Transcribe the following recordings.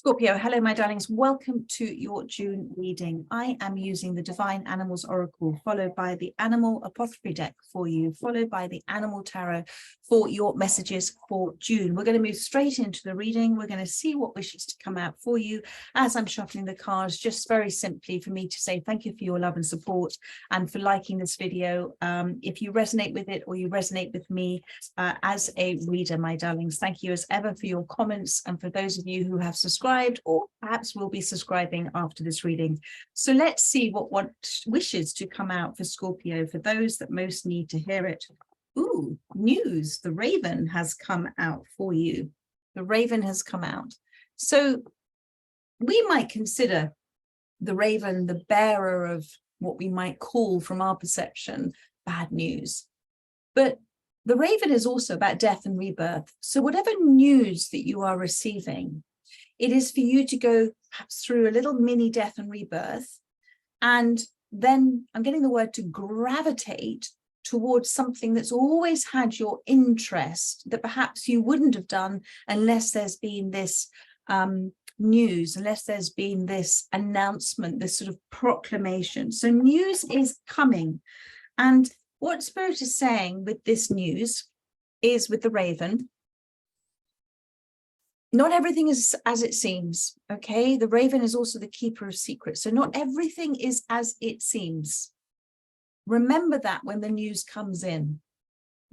Scorpio, hello, my darlings. Welcome to your June reading. I am using the Divine Animals Oracle, followed by the Animal Apothecary deck for you, followed by the Animal Tarot for your messages for June. We're going to move straight into the reading. We're going to see what wishes to come out for you as I'm shuffling the cards, just very simply for me to say thank you for your love and support and for liking this video. If you resonate with it or you resonate with me as a reader, my darlings, thank you as ever for your comments and for those of you who have subscribed or perhaps will be subscribing after this reading. So let's see what wishes to come out for Scorpio, for those that most need to hear it. Ooh, news. The Raven has come out for you. The Raven has come out. So we might consider the Raven the bearer of what we might call, from our perception, bad news. But the Raven is also about death and rebirth. So whatever news that you are receiving, it is for you to go perhaps through a little mini death and rebirth. And then I'm getting the word to gravitate towards something that's always had your interest, that perhaps you wouldn't have done unless there's been this news, unless there's been this announcement, this sort of proclamation. So news is coming. And what Spirit is saying with this news is, with the Raven, not everything is as it seems, okay? The Raven is also the keeper of secrets. So not everything is as it seems. Remember that when the news comes in.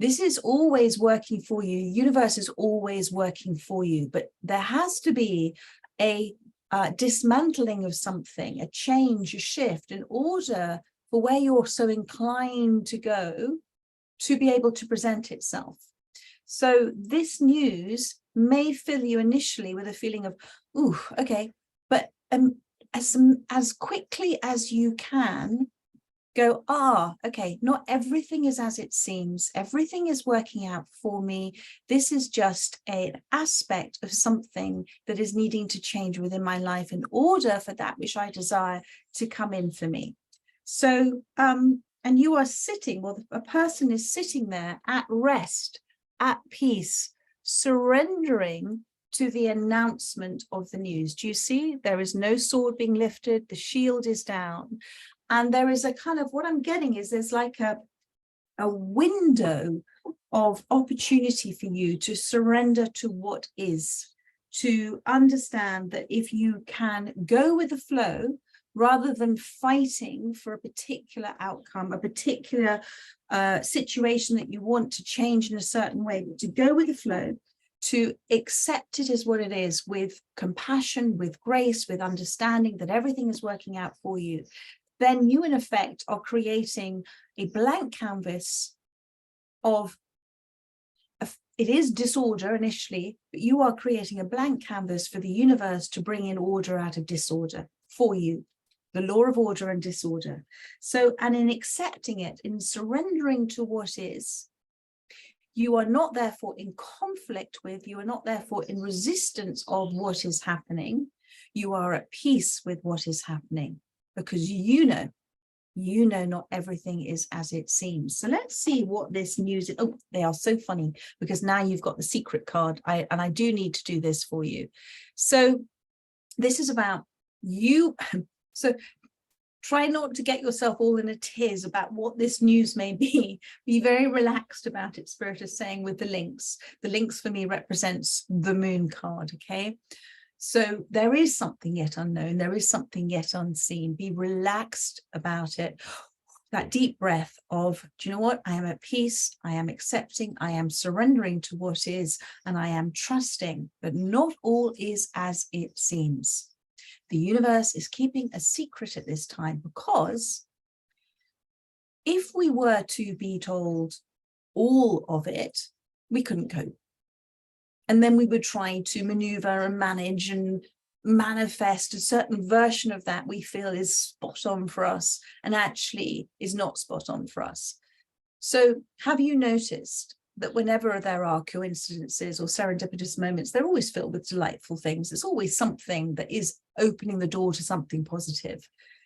This is always working for you. Universe is always working for you. But there has to be a dismantling of something, a change, a shift, in order for where you're so inclined to go to be able to present itself. So this news may fill you initially with a feeling of, ooh, okay, but as quickly as you can, go, okay, not everything is as it seems. Everything is working out for me. This is just an aspect of something that is needing to change within my life in order for that which I desire to come in for me. So, and you are sitting, well, a person is sitting there at rest, at peace, surrendering to the announcement of the news. Do you see? There is no sword being lifted. The shield is down. And there is a kind of, what I'm getting is there's like a window of opportunity for you to surrender to what is, to understand that if you can go with the flow, rather than fighting for a particular outcome, a particular situation that you want to change in a certain way, but to go with the flow, to accept it as what it is, with compassion, with grace, with understanding that everything is working out for you, then you in effect are creating a blank canvas of, it is disorder initially, but you are creating a blank canvas for the universe to bring in order out of disorder for you. The law of order and disorder. So, and in accepting it, in surrendering to what is, you are not therefore in conflict with, you are not therefore in resistance of what is happening. You are at peace with what is happening, because you know not everything is as it seems. So let's see what this news is. Oh, they are so funny, because now you've got the secret card. And I do need to do this for you. So this is about you. So try not to get yourself all in a tiz about what this news may be. Be very relaxed about it, Spirit is saying, with the links. The links for me represents the moon card, okay? So there is something yet unknown. There is something yet unseen. Be relaxed about it. That deep breath of, do you know what? I am at peace. I am accepting. I am surrendering to what is. And I am trusting that not all is as it seems. The universe is keeping a secret at this time, because if we were to be told all of it, we couldn't cope. And then we would try to maneuver and manage and manifest a certain version of that we feel is spot on for us and actually is not spot on for us. So have you noticed that whenever there are coincidences or serendipitous moments, they're always filled with delightful things. It's always something that is opening the door to something positive.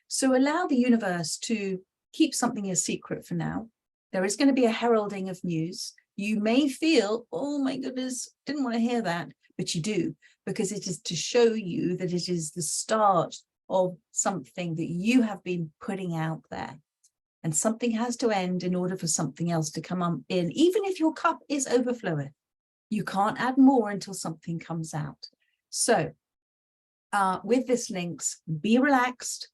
So allow the universe to keep something a secret for now. There is going to be a heralding of news. You may feel, oh my goodness, didn't want to hear that. but you do, because it is to show you that it is the start of something that you have been putting out there. And something has to end in order for something else to come in. Even if your cup is overflowing, you can't add more until something comes out. So with this links, be relaxed.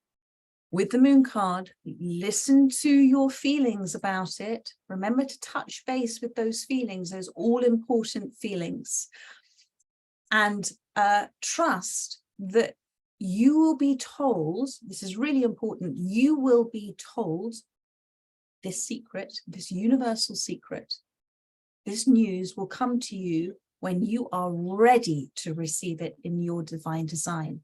With the moon card, listen to your feelings about it. Remember to touch base with those feelings, those all-important feelings. And trust that you will be told, this is really important, you will be told this secret, this universal secret, this news will come to you when you are ready to receive it in your divine design.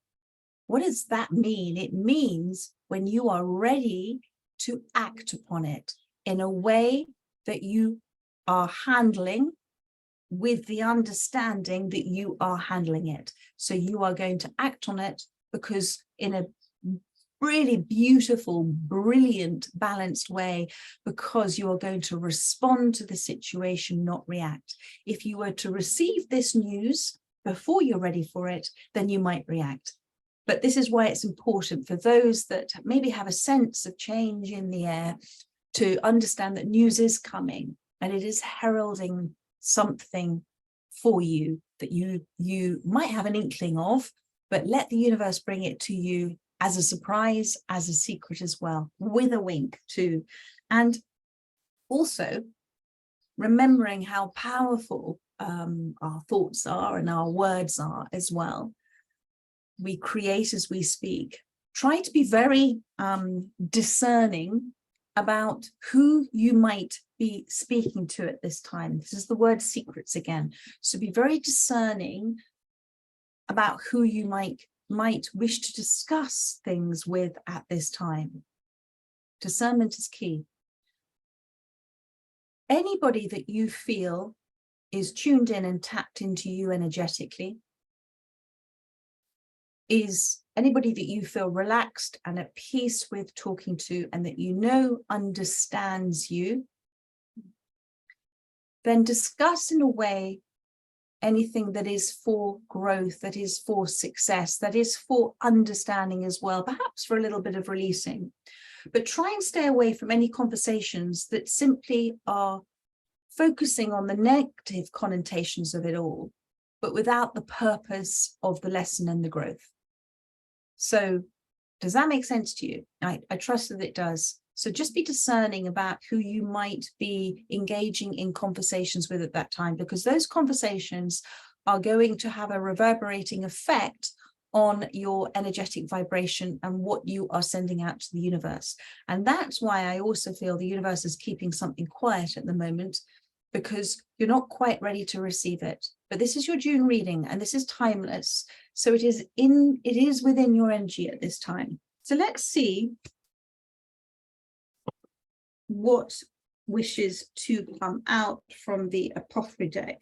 What does that mean? It means when you are ready to act upon it in a way that you are handling with the understanding that you are handling it. So you are going to act on it because in a really beautiful, brilliant, balanced way, because you are going to respond to the situation, not react. If you were to receive this news before you're ready for it, then you might react. But this is why it's important for those that maybe have a sense of change in the air to understand that news is coming and it is heralding something for you that you might have an inkling of, but let the universe bring it to you as a surprise, as a secret as well, with a wink too. And also remembering how powerful our thoughts are and our words are as well. We create as we speak. Try to be very discerning about who you might be speaking to at this time. This is the word secrets again. So be very discerning about who you might wish to discuss things with at this time. Discernment is key. Anybody that you feel is tuned in and tapped into you energetically, is anybody that you feel relaxed and at peace with talking to and that you know understands you, then discuss in a way anything that is for growth, that is for success, that is for understanding as well, perhaps for a little bit of releasing. But try and stay away from any conversations that simply are focusing on the negative connotations of it all, but without the purpose of the lesson and the growth. So does that make sense to you? I trust that it does. So just be discerning about who you might be engaging in conversations with at that time, because those conversations are going to have a reverberating effect on your energetic vibration and what you are sending out to the universe. And that's why I also feel the universe is keeping something quiet at the moment, because you're not quite ready to receive it. But this is your June reading and this is timeless. So it is within your energy at this time. So let's see what wishes to come out from the Apothecary deck.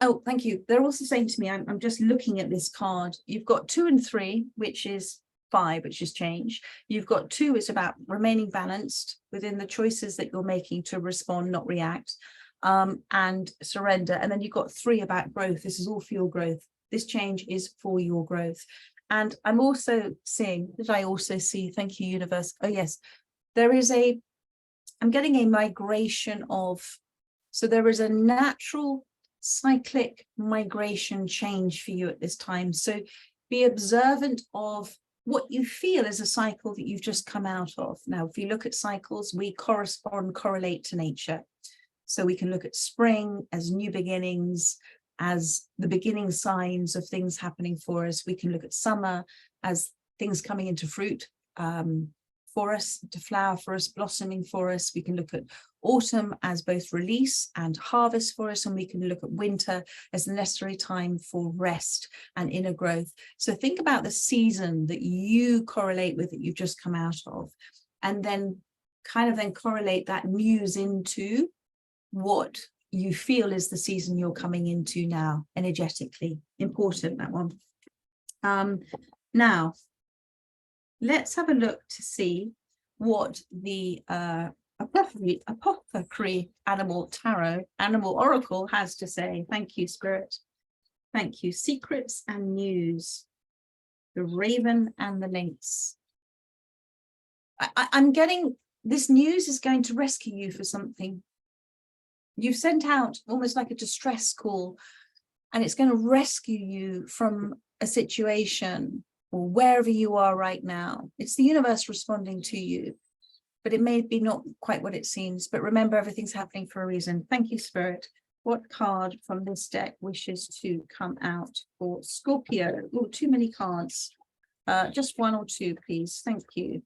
Oh, thank you. They're also saying to me, I'm just looking at this card. You've got 2 and 3, which is 5, which is change. You've got 2, it's about remaining balanced within the choices that you're making to respond, not react, and surrender. And then you've got 3 about growth. This is all for your growth. This change is for your growth. And I'm also seeing, thank you, universe. Oh, yes, I'm getting a migration of, so there is a natural cyclic migration change for you at this time. So be observant of what you feel is a cycle that you've just come out of. Now, if you look at cycles, we correlate to nature. So we can look at spring as new beginnings, as the beginning signs of things happening for us. We can look at summer as things coming into fruit for us, to flower for us, blossoming for us. We can look at autumn as both release and harvest for us, and we can look at winter as the necessary time for rest and inner growth. So think about the season that you correlate with, that you've just come out of, and then correlate that news into what you feel is the season you're coming into now, energetically. Important, that one. Now, let's have a look to see what the Apothecary Animal Tarot, Animal Oracle has to say. Thank you, Spirit. Thank you. Secrets and news. The raven and the lynx. I'm getting this news is going to rescue you for something. You've sent out almost like a distress call, and it's going to rescue you from a situation or wherever you are right now. It's the universe responding to you, but it may be not quite what it seems. But remember, everything's happening for a reason. Thank you, Spirit. What card from this deck wishes to come out for Scorpio? Oh, too many cards. Just one or two, please. Thank you.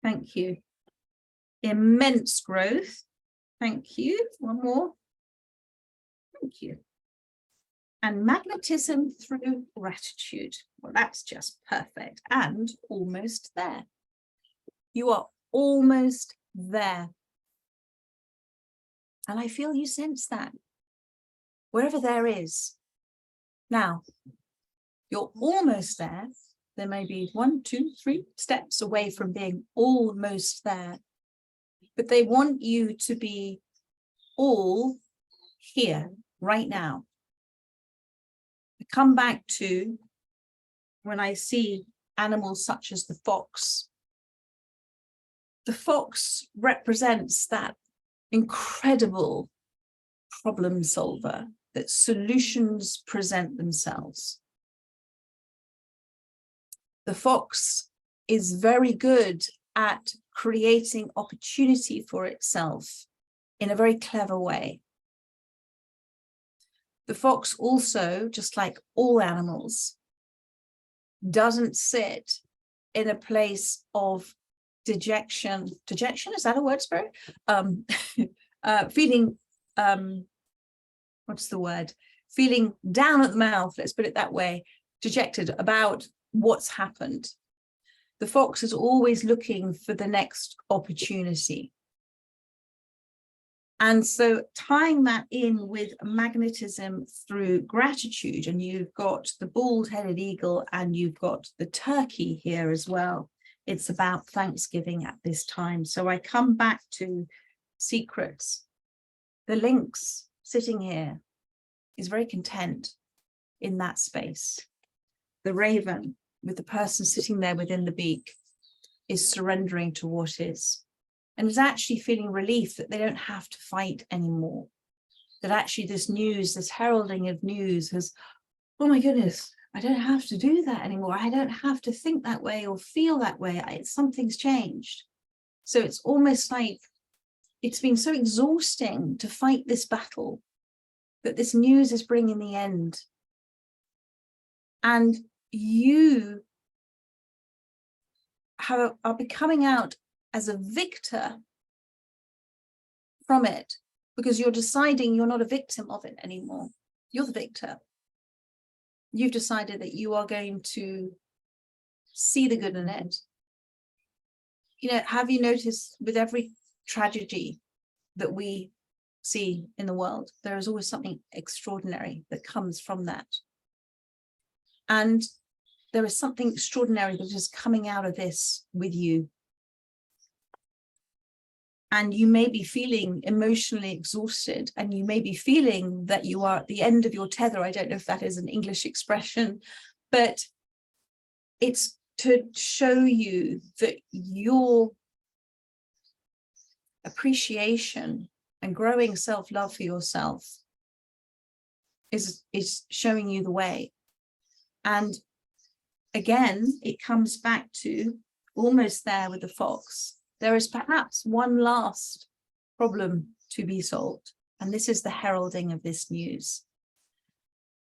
Thank you. Immense growth. Thank you. One more. Thank you. And magnetism through gratitude. Well, that's just perfect. And almost there. You are almost there. And I feel you sense that. Wherever there is. Now, you're almost there. There may be 1, 2, 3 steps away from being almost there. But they want you to be all here, right now. I come back to when I see animals such as the fox. The fox represents that incredible problem solver, that solutions present themselves. The fox is very good at creating opportunity for itself in a very clever way. The fox also, just like all animals, doesn't sit in a place of dejection. Dejection, is that a word, Spirit? Feeling, what's the word? Feeling down at the mouth, let's put it that way, dejected about what's happened. The fox is always looking for the next opportunity. And so tying that in with magnetism through gratitude, and you've got the bald-headed eagle and you've got the turkey here as well. It's about Thanksgiving at this time. So I come back to secrets. The lynx sitting here is very content in that space. The raven, with the person sitting there within the beak, is surrendering to what is, and is actually feeling relief that they don't have to fight anymore. That actually this news, this heralding of news has, oh my goodness, I don't have to do that anymore. I don't have to think that way or feel that way. Something's changed. So it's almost like it's been so exhausting to fight this battle that this news is bringing the end. And you are becoming out as a victor from it, because you're deciding you're not a victim of it anymore. You're the victor. You've decided that you are going to see the good in it. You know, have you noticed with every tragedy that we see in the world, there is always something extraordinary that comes from that. And there is something extraordinary that is coming out of this with you. And you may be feeling emotionally exhausted, and you may be feeling that you are at the end of your tether. I don't know if that is an English expression, but it's to show you that your appreciation and growing self-love for yourself is showing you the way. And again, it comes back to almost there with the fox. There is perhaps one last problem to be solved, and this is the heralding of this news.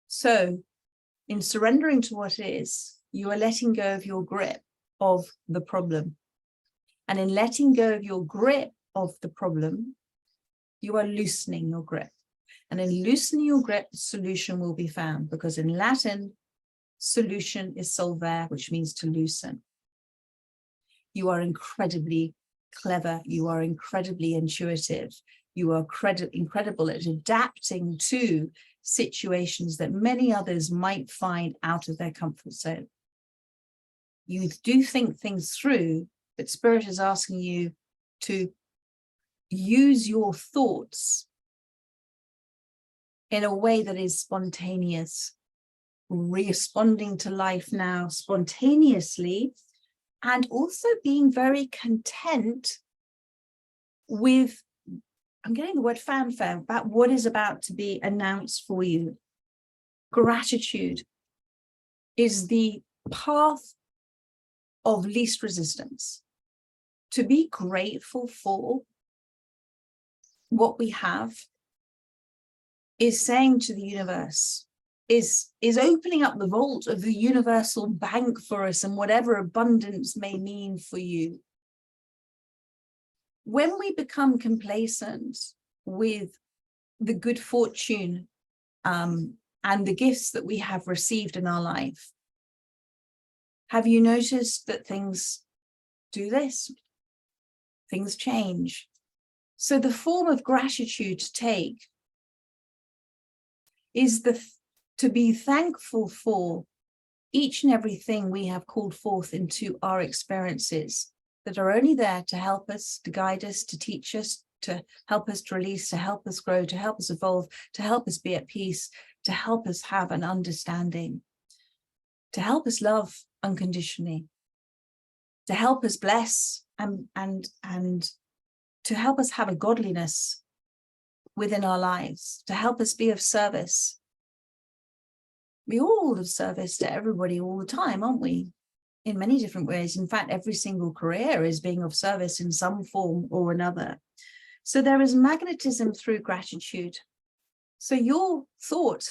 So in surrendering to what is, you are letting go of your grip of the problem. And in letting go of your grip of the problem, you are loosening your grip. And in loosening your grip, the solution will be found, because in Latin, solution is solvere, which means to loosen. You are incredibly clever. You are incredibly intuitive. You are incredible at adapting to situations that many others might find out of their comfort zone. You do think things through, But Spirit is asking you to use your thoughts in a way that is spontaneous, responding to life now spontaneously, and also being very content with, I'm getting the word fanfare, about what is about to be announced for you. Gratitude is the path of least resistance. To be grateful for what we have is saying to the universe, is opening up the vault of the universal bank for us, and whatever abundance may mean for you. When we become complacent with the good fortune and the gifts that we have received in our life, have you noticed that things do this? Things change. So the form of gratitude to take is to be thankful for each and everything we have called forth into our experiences that are only there to help us, to guide us, to teach us, to help us to release, to help us grow, to help us evolve, to help us be at peace, to help us have an understanding, to help us love unconditionally, to help us bless and to help us have a godliness within our lives, to help us be of service. We all of service to everybody all the time, aren't we? In many different ways. In fact, every single career is being of service in some form or another. So there is magnetism through gratitude. So your thought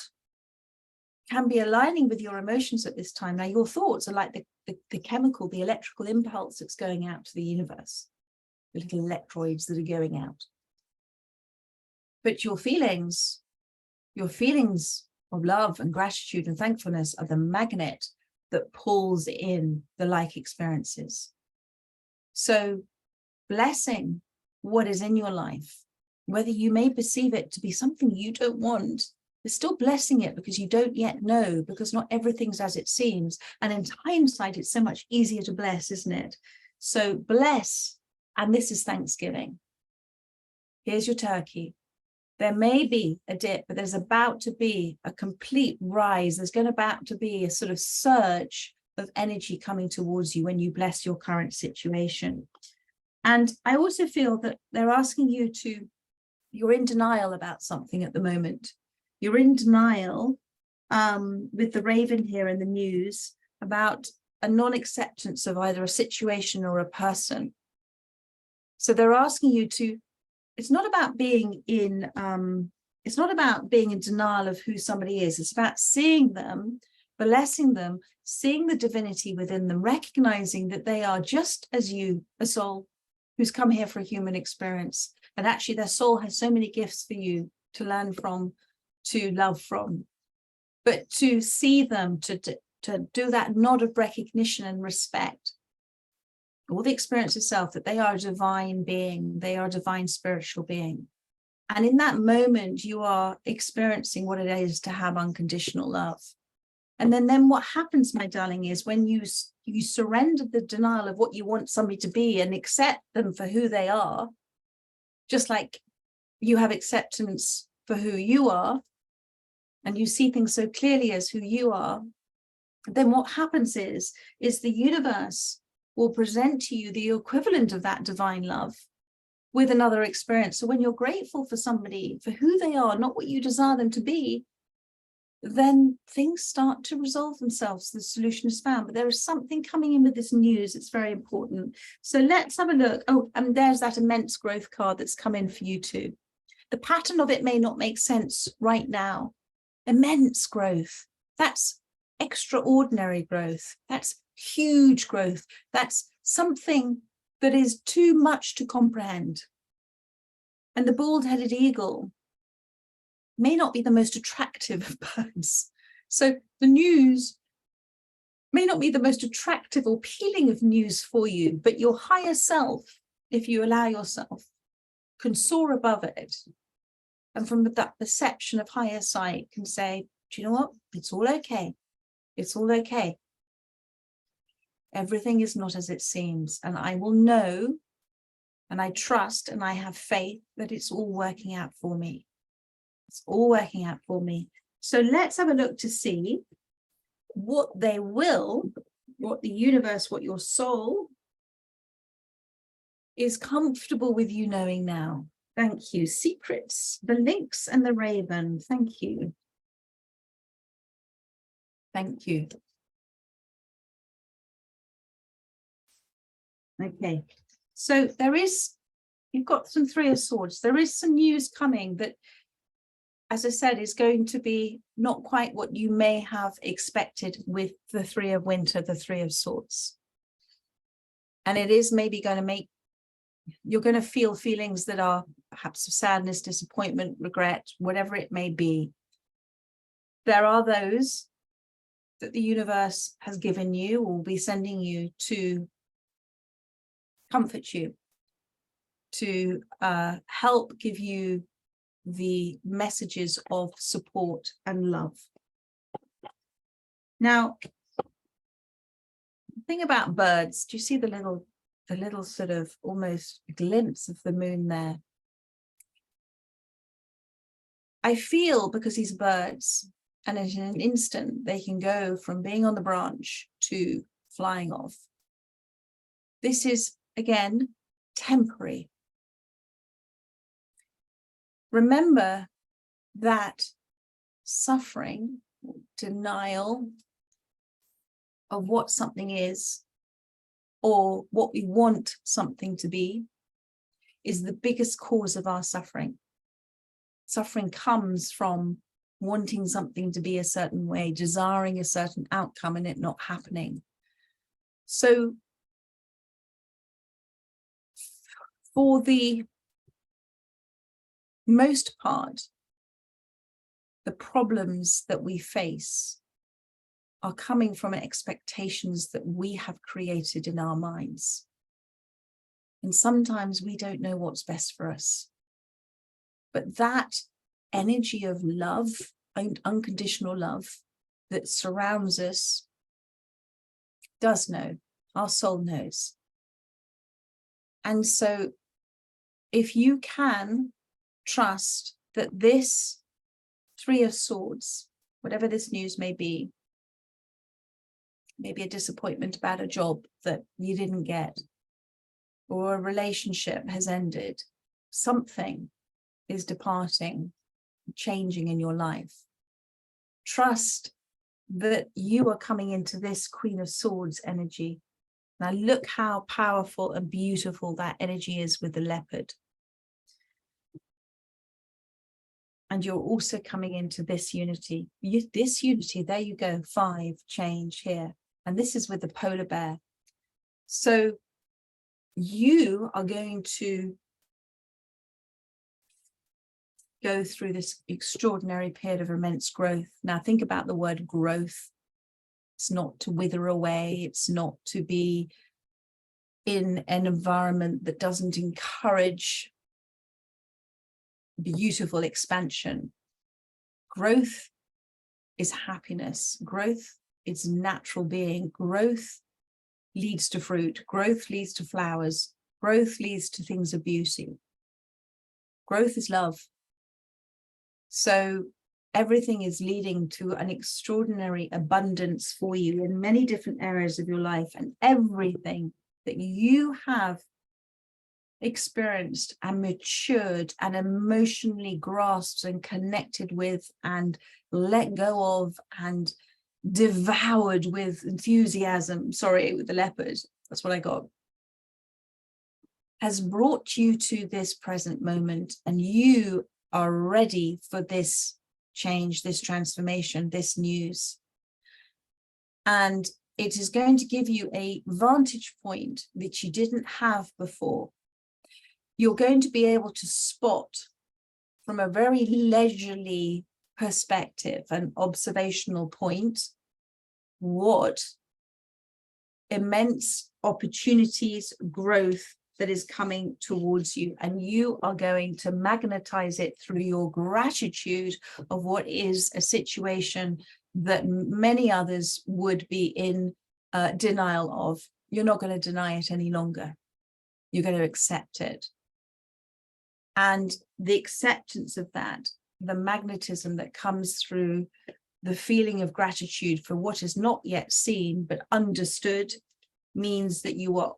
can be aligning with your emotions at this time. Now, your thoughts are like the chemical, the electrical impulse that's going out to the universe, the little electroids that are going out. But your feelings of love and gratitude and thankfulness are the magnet that pulls in the like experiences. So blessing what is in your life, whether you may perceive it to be something you don't want, but still blessing it because you don't yet know, because not everything's as it seems. And in hindsight, it's so much easier to bless, isn't it? So bless, and this is Thanksgiving. Here's your turkey. There may be a dip, but there's about to be a complete rise. There's about to be a sort of surge of energy coming towards you when you bless your current situation. And I also feel that they're asking you to, you're in denial about something at the moment. You're in denial with the raven here in the news about a non-acceptance of either a situation or a person. So they're asking you to, it's not about being in denial of who somebody is. It's about seeing them, blessing them, seeing the divinity within them, recognizing that they are just as you, a soul who's come here for a human experience. And actually their soul has so many gifts for you to learn from, to love from. But to see them, to do that nod of recognition and respect, all the experience itself, that they are a divine being, they are a divine spiritual being. And in that moment, you are experiencing what it is to have unconditional love. And then what happens, my darling, is when you surrender the denial of what you want somebody to be and accept them for who they are, just like you have acceptance for who you are, and you see things so clearly as who you are, then what happens is the universe will present to you the equivalent of that divine love with another experience. So when you're grateful for somebody, for who they are, not what you desire them to be, then things start to resolve themselves. The solution is found. But there is something coming in with this news. It's very important. So let's have a look. Oh, and there's that immense growth card that's come in for you too. The pattern of it may not make sense right now. Immense growth. That's extraordinary growth. That's huge growth. That's something that is too much to comprehend. And the bald-headed eagle may not be the most attractive of birds. So the news may not be the most attractive or appealing of news for you, but your higher self, if you allow yourself, can soar above it. And from that perception of higher sight can say, do you know what? It's all okay. It's all okay. Everything is not as it seems. And I will know, and I trust, and I have faith that it's all working out for me. It's all working out for me. So let's have a look to see what they will, what the universe, what your soul is comfortable with you knowing now. Thank you. Secrets, the lynx and the raven. Thank you. Thank you. Okay. So there is, you've got some Three of Swords. There is some news coming that, as I said, is going to be not quite what you may have expected with the Three of Winter, the Three of Swords. And it is maybe going to make, you're going to feel feelings that are perhaps of sadness, disappointment, regret, whatever it may be. There are those that the universe has given you or will be sending you to comfort you, to help give you the messages of support and love. Now, the thing about birds, do you see the little sort of almost glimpse of the moon there? I feel, because these birds, and in an instant, they can go from being on the branch to flying off. This is, again, temporary. Remember that suffering, denial of what something is, or what we want something to be, is the biggest cause of our suffering. Suffering comes from wanting something to be a certain way, desiring a certain outcome and it not happening. So for the most part, the problems that we face are coming from expectations that we have created in our minds. And sometimes we don't know what's best for us. But that energy of love and unconditional love that surrounds us does know. Our soul knows. And so if you can trust that this Three of Swords, whatever this news may be, maybe a disappointment about a job that you didn't get, or a relationship has ended, something is departing, changing in your life. Trust that you are coming into this Queen of Swords energy. Now look how powerful and beautiful that energy is with the leopard. And you're also coming into this unity. This unity, there you go, 5, change here. And this is with the polar bear. So you are going to go through this extraordinary period of immense growth. Now think about the word growth. It's not to wither away. It's not to be in an environment that doesn't encourage beautiful expansion. Growth is happiness. Growth is natural being. Growth leads to fruit. Growth leads to flowers. Growth leads to things of beauty. Growth is love. So everything is leading to an extraordinary abundance for you in many different areas of your life, and everything that you have experienced and matured and emotionally grasped and connected with and let go of and devoured with enthusiasm, sorry, with the leopard, that's what I got, has brought you to this present moment, and you are ready for this change, this transformation, this news. And it is going to give you a vantage point that you didn't have before. You're going to be able to spot from a very leisurely perspective and observational point what immense opportunities, growth that is coming towards you, and you are going to magnetize it through your gratitude of what is a situation that many others would be in denial of. You're not going to deny it any longer. You're going to accept it. And the acceptance of that, the magnetism that comes through the feeling of gratitude for what is not yet seen but understood, means that you are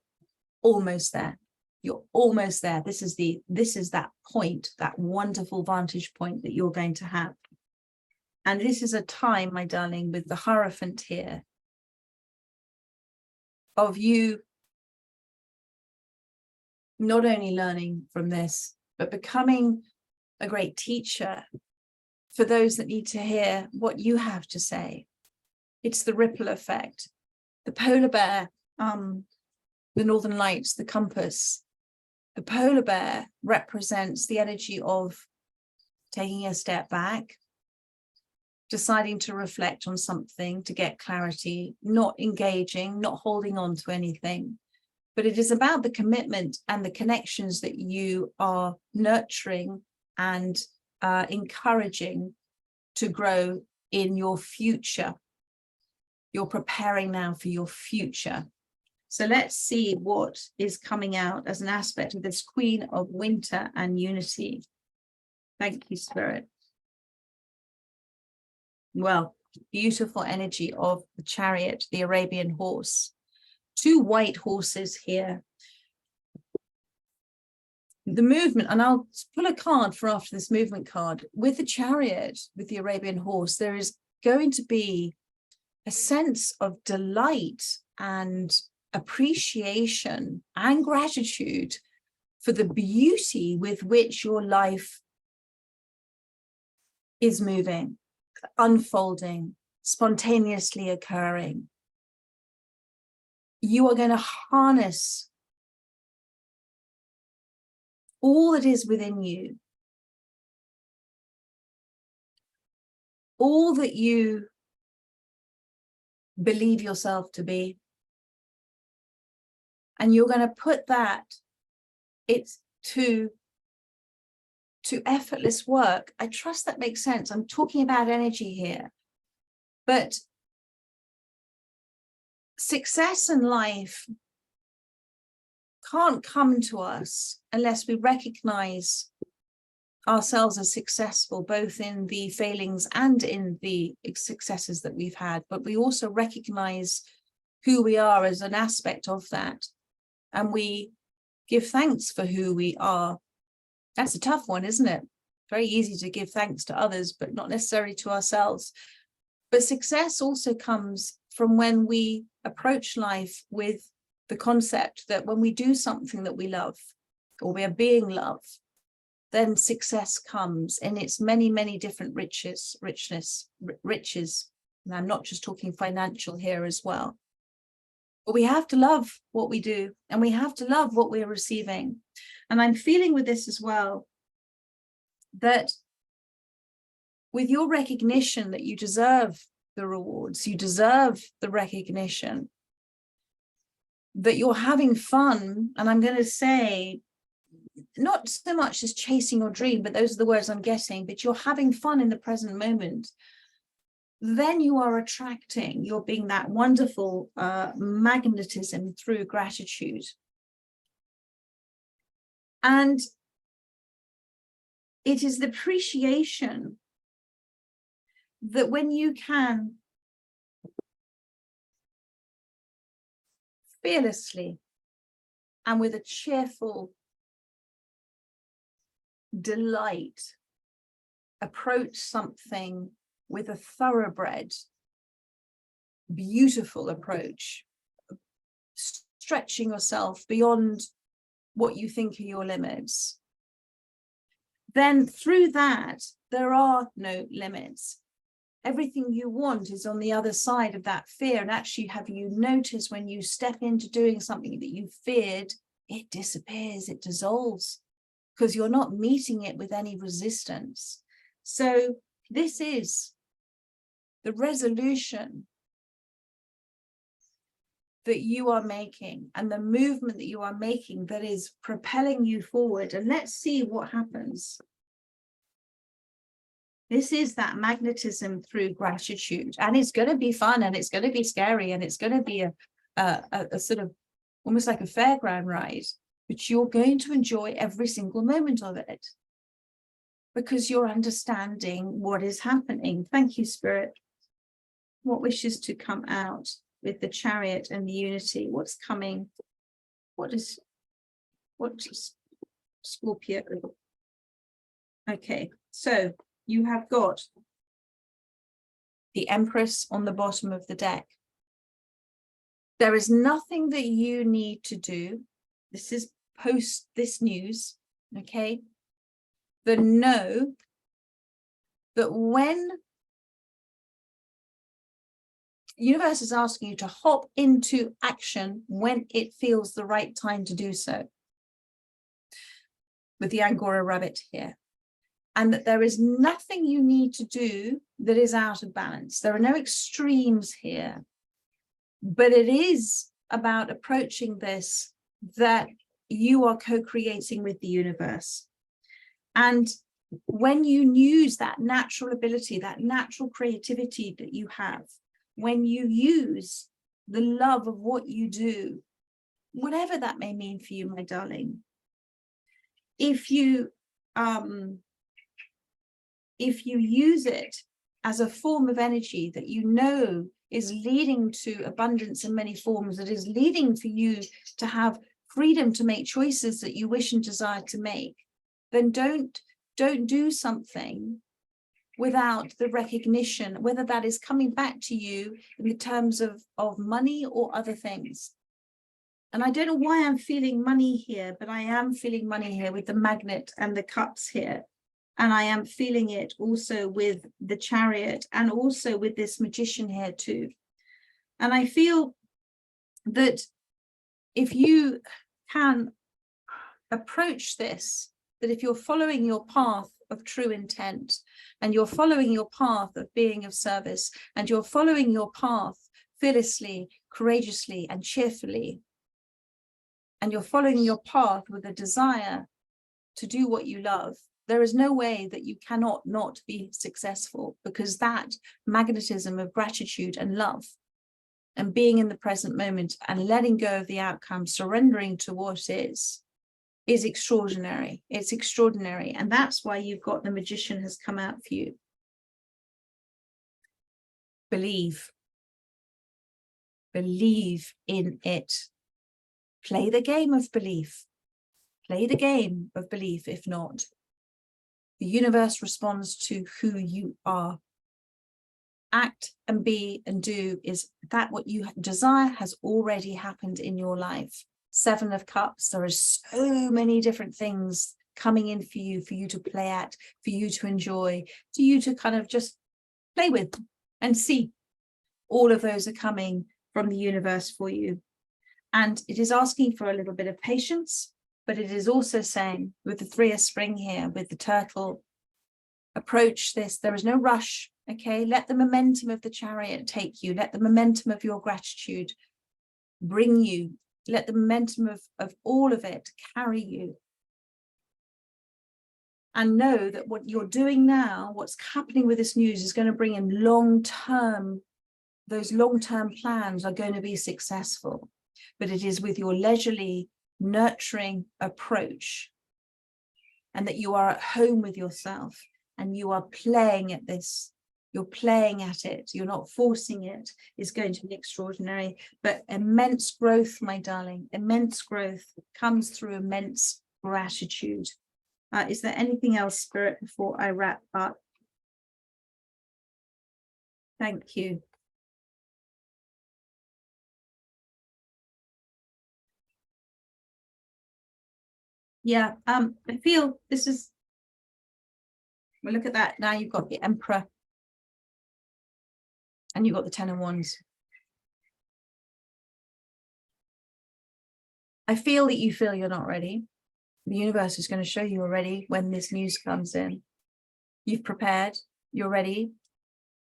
almost there. You're almost there. This is that point, that wonderful vantage point that you're going to have. And this is a time, my darling, with the Hierophant here, of you not only learning from this, but becoming a great teacher for those that need to hear what you have to say. It's the ripple effect. The polar bear, the northern lights, the compass. The polar bear represents the energy of taking a step back, deciding to reflect on something, to get clarity, not engaging, not holding on to anything. But it is about the commitment and the connections that you are nurturing and encouraging to grow in your future. You're preparing now for your future. So let's see what is coming out as an aspect of this Queen of Winter and Unity. Thank you, Spirit. Well, beautiful energy of the Chariot, the Arabian horse. Two white horses here. The movement, and I'll pull a card for after this movement card. With the Chariot, with the Arabian horse, there is going to be a sense of delight and appreciation and gratitude for the beauty with which your life is moving, unfolding, spontaneously occurring. You are going to harness all that is within you, all that you believe yourself to be, and you're going to put that to effortless work. I trust that makes sense. I'm talking about energy here, but success in life can't come to us unless we recognize ourselves as successful, both in the failings and in the successes that we've had. But we also recognize who we are as an aspect of that. And we give thanks for who we are. That's a tough one, isn't it? Very easy to give thanks to others, but not necessarily to ourselves. But success also comes from when we approach life with the concept that when we do something that we love, or we are being loved, then success comes in its many, many different riches. And I'm not just talking financial here as well. But we have to love what we do, and we have to love what we're receiving. And I'm feeling with this as well, that with your recognition that you deserve the rewards, you deserve the recognition, that you're having fun. And I'm going to say, not so much as chasing your dream, but those are the words I'm getting, but you're having fun in the present moment. Then you are attracting, you're being that wonderful magnetism through gratitude. And it is the appreciation that when you can fearlessly and with a cheerful delight approach something with a thoroughbred, beautiful approach, stretching yourself beyond what you think are your limits, then through that, there are no limits. Everything you want is on the other side of that fear. And actually, have you noticed when you step into doing something that you feared, it disappears, it dissolves, because you're not meeting it with any resistance. So this is the resolution that you are making and the movement that you are making that is propelling you forward. And let's see what happens This is that magnetism through gratitude, and it's going to be fun, and it's going to be scary, and it's going to be a sort of almost like a fairground ride, but you're going to enjoy every single moment of it because you're understanding what is happening. Thank you, Spirit. What wishes to come out with the Chariot and the Unity? What's coming? What is Scorpio? Okay, so you have got the Empress on the bottom of the deck. There is nothing that you need to do. This is post this news, okay? But know that when the universe is asking you to hop into action when it feels the right time to do so, with the Angora rabbit here, and that there is nothing you need to do that is out of balance. There are no extremes here, but it is about approaching this that you are co-creating with the universe. And when you use that natural ability, that natural creativity that you have, when you use the love of what you do, whatever that may mean for you, my darling, if you use it as a form of energy that you know is leading to abundance in many forms, that is leading for you to have freedom to make choices that you wish and desire to make, then don't do something without the recognition, whether that is coming back to you in the terms of money or other things. And I don't know why I'm feeling money here, but I am feeling money here with the Magnet and the Cups here. And I am feeling it also with the Chariot and also with this Magician here too. And I feel that if you can approach this, that if you're following your path of true intent, and you're following your path of being of service, and you're following your path fearlessly, courageously, and cheerfully, and you're following your path with a desire to do what you love, there is no way that you cannot not be successful, because that magnetism of gratitude and love and being in the present moment and letting go of the outcome, surrendering to what is extraordinary. It's extraordinary. And that's why you've got the Magician has come out for you. Believe. Believe in it. Play the game of belief. Play the game of belief. If not, the universe responds to who you are. Act and be and do is that what you desire has already happened in your life. 7 of Cups, there are so many different things coming in for you to play at, for you to enjoy, for you to kind of just play with and see. All of those are coming from the universe for you. And it is asking for a little bit of patience, but it is also saying with the 3 of Spring here, with the turtle, approach this. There is no rush, okay? Let the momentum of the Chariot take you. Let the momentum of your gratitude bring you. Let the momentum of all of it carry you. And know that what you're doing now, what's happening with this news is going to bring in long-term, those long-term plans are going to be successful. But it is with your leisurely, nurturing approach, and that you are at home with yourself and you are playing at this. You're playing at it. You're not forcing it. It's going to be extraordinary. But immense growth, my darling, immense growth comes through immense gratitude. Is there anything else, Spirit, before I wrap up? Thank you. Yeah, I feel this is, well, look at that. Now you've got the Emperor. And you've got the 10 of Wands. I feel that you feel you're not ready. The universe is going to show you you're ready when this news comes in. You've prepared, you're ready.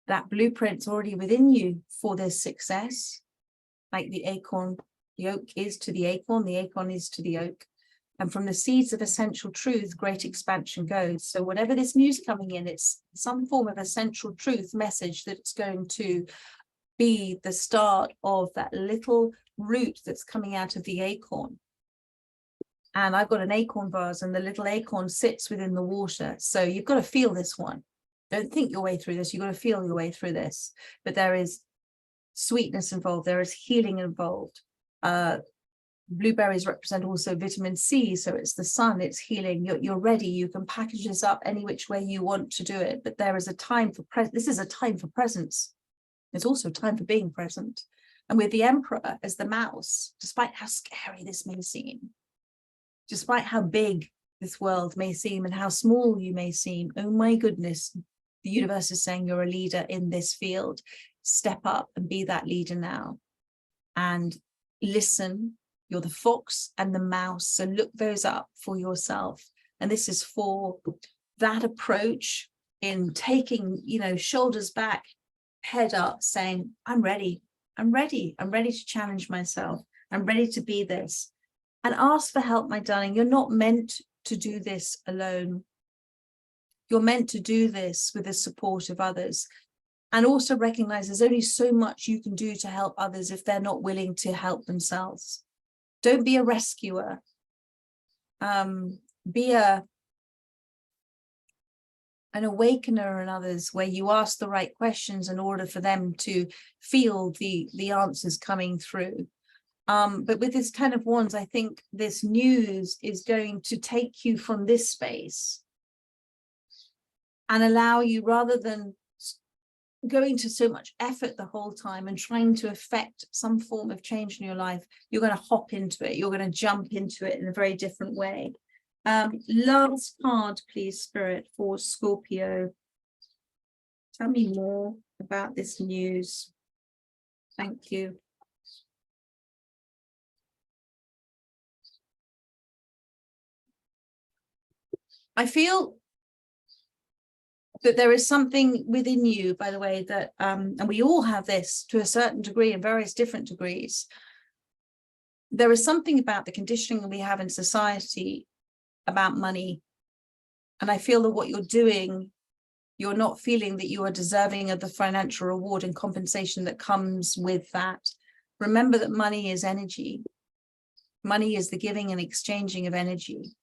That blueprint's already within you for this success. Like the acorn, the oak is to the acorn is to the oak. And from the seeds of essential truth, great expansion goes. So whatever this news coming in, it's some form of essential truth message that's going to be the start of that little root that's coming out of the acorn. And I've got an acorn vase, and the little acorn sits within the water. So you've got to feel this one. Don't think your way through this. You've got to feel your way through this. But there is sweetness involved. There is healing involved. Blueberries represent also vitamin C. So it's the sun, it's healing. You're ready. You can package this up any which way you want to do it. But there is a time for this is a time for presence. It's also time for being present. And with the Emperor as the mouse, despite how scary this may seem, despite how big this world may seem and how small you may seem, oh my goodness, the universe is saying you're a leader in this field. Step up and be that leader now. And listen, you're the fox and the mouse. So look those up for yourself. And this is for that approach in taking, shoulders back, head up, saying, I'm ready. I'm ready. I'm ready to challenge myself. I'm ready to be this. And ask for help, my darling. You're not meant to do this alone. You're meant to do this with the support of others. And also recognize there's only so much you can do to help others if they're not willing to help themselves. Don't be a rescuer. Be an awakener in others, where you ask the right questions in order for them to feel the answers coming through. But with this 10 of Wands, I think this news is going to take you from this space and allow you, rather than going to so much effort the whole time and trying to affect some form of change in your life, you're going to hop into it. You're going to jump into it in a very different way. Last card, please, Spirit, for Scorpio. Tell me more about this news. Thank you. I feel that there is something within you, by the way, that, and we all have this to a certain degree in various different degrees. There is something about the conditioning we have in society about money. And I feel that what you're doing, you're not feeling that you are deserving of the financial reward and compensation that comes with that. Remember that money is energy. Money is the giving and exchanging of energy.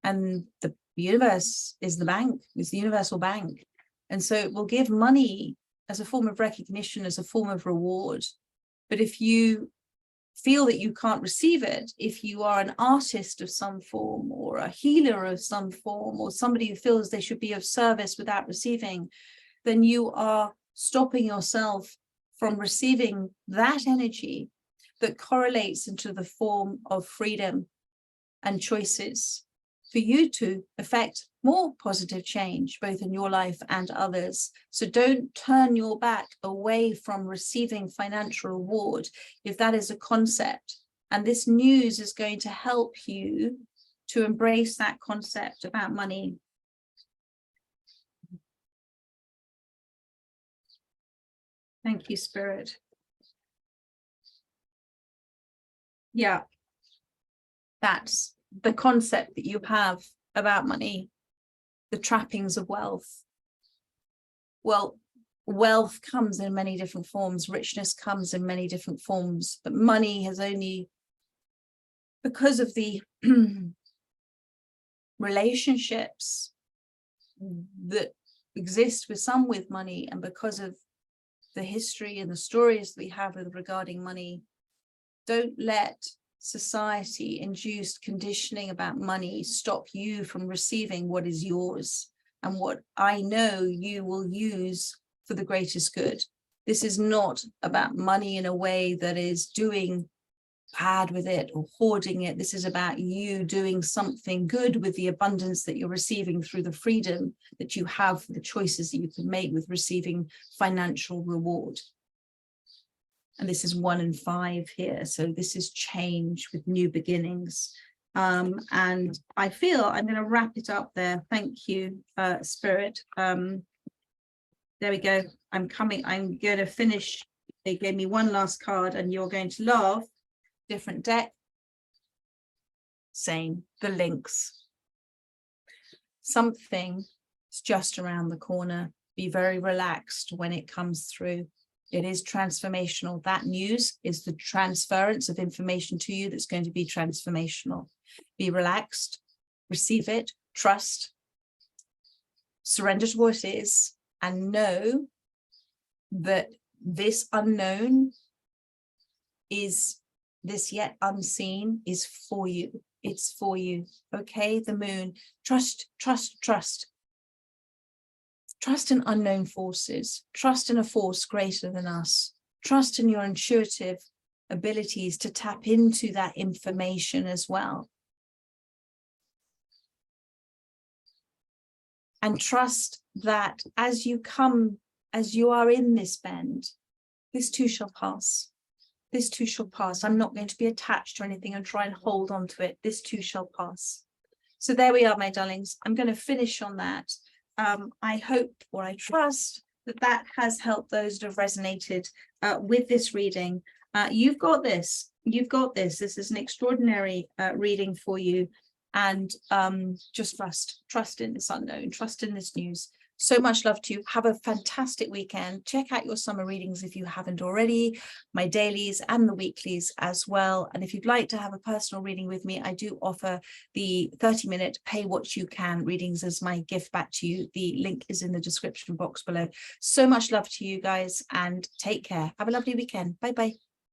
And the universe is the bank, is the universal bank. And so it will give money as a form of recognition, as a form of reward. But if you feel that you can't receive it, if you are an artist of some form, or a healer of some form, or somebody who feels they should be of service without receiving, then you are stopping yourself from receiving that energy that correlates into the form of freedom and choices for you to affect more positive change, both in your life and others. So don't turn your back away from receiving financial reward if that is a concept. And this news is going to help you to embrace that concept about money. Thank you, Spirit. Yeah, that's the concept that you have about money, the trappings of wealth. Well, wealth comes in many different forms, richness comes in many different forms, but money has only, because of the relationships that exist with some with money, and because of the history and the stories we have regarding money, don't let society induced conditioning about money stop you from receiving what is yours and what I know you will use for the greatest good. This is not about money in a way that is doing bad with it or hoarding it. This is about you doing something good with the abundance that you're receiving through the freedom that you have for the choices that you can make with receiving financial reward. And this is 1 and 5 here. So this is change with new beginnings. And I feel I'm going to wrap it up there. Thank you, Spirit. There we go. I'm going to finish. They gave me one last card and you're going to laugh. Different deck. same, the links. Something is just around the corner. Be very relaxed when it comes through. It is transformational. That news is the transference of information to you that's going to be transformational. Be relaxed, receive it, trust, surrender to what is, and know that this unknown is, this yet unseen is for you. It's for you. Okay, the moon. Trust, trust, trust. Trust in unknown forces. Trust in a force greater than us. Trust in your intuitive abilities to tap into that information as well. And trust that as you come, as you are in this bend, this too shall pass. This too shall pass. I'm not going to be attached to anything and try and hold on to it. This too shall pass. So there we are, my darlings. I'm going to finish on that. I hope, or I trust, that that has helped those that have resonated with this reading. You've got this. You've got this. This is an extraordinary reading for you. And just trust in this unknown, trust in this news. So much love to you. Have a fantastic weekend. Check out your summer readings if you haven't already, my dailies and the weeklies as well. And if you'd like to have a personal reading with me, I do offer the 30-minute pay what you can readings as my gift back to you. The link is in the description box below. So much love to you guys and take care. Have a lovely weekend. Bye bye.